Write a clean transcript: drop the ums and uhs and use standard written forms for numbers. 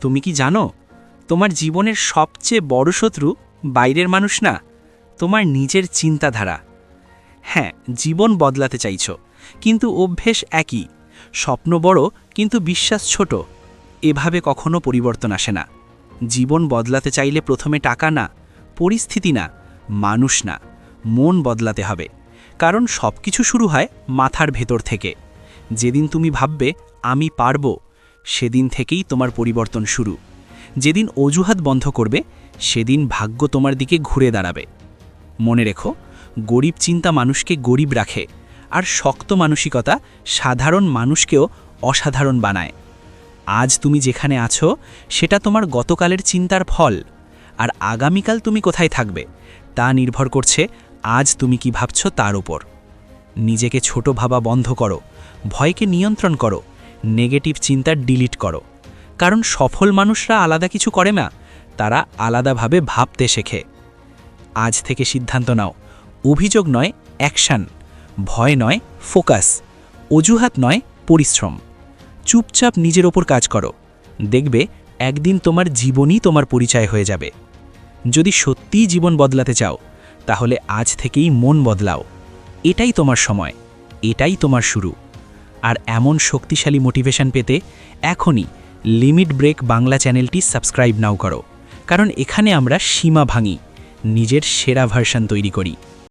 তুমি কি জানো তোমার জীবনের সবচেয়ে বড় শত্রু বাইরের মানুষ না, তোমার নিজের চিন্তাধারা। হ্যাঁ, জীবন বদলাতে চাইছো, কিন্তু অভ্যেস একই। স্বপ্ন বড় কিন্তু বিশ্বাস ছোট। এভাবে কখনো পরিবর্তন আসে না। জীবন বদলাতে চাইলে প্রথমে টাকা না, পরিস্থিতি না, মানুষ না, মন বদলাতে হবে। কারণ সবকিছু শুরু হয় মাথার ভেতর থেকে। যেদিন তুমি ভাববে আমি পারবো, সেদিন থেকেই তোমার পরিবর্তন শুরু। যেদিন অজুহাত বন্ধ করবে, সেদিন ভাগ্য তোমার দিকে ঘুরে দাঁড়াবে। মনে রেখো, গরিব চিন্তা মানুষকে গরিব রাখে, আর শক্ত মানসিকতা সাধারণ মানুষকেও অসাধারণ বানায়। আজ তুমি যেখানে আছো সেটা তোমার গতকালের চিন্তার ফল, আর আগামীকাল তুমি কোথায় থাকবে তা নির্ভর করছে আজ তুমি কি ভাবছো তার উপর। নিজেকে ছোট ভাবা বন্ধ করো, ভয়কে নিয়ন্ত্রণ করো, নেগেটিভ চিন্তা ডিলিট করো। কারণ সফল মানুষরা আলাদা কিছু করে না, তারা আলাদাভাবে ভাবতে শেখে। আজ থেকে সিদ্ধান্ত নাও, অভিযোগ নয় অ্যাকশান, ভয় নয় ফোকাস, অজুহাত নয় পরিশ্রম। চুপচাপ নিজের ওপর কাজ করো, দেখবে একদিন তোমার জীবনই তোমার পরিচয় হয়ে যাবে। যদি সত্যিই জীবন বদলাতে চাও, তাহলে আজ থেকেই মন বদলাও। এটাই তোমার সময়, এটাই তোমার শুরু। আর এমন শক্তিশালী মোটিভেশন পেতে এখনই লিমিট ব্রেক বাংলা চ্যানেলটি সাবস্ক্রাইব নাও করো। কারণ এখানে আমরা সীমা ভাঙি, নিজের সেরা ভার্সন তৈরি করি।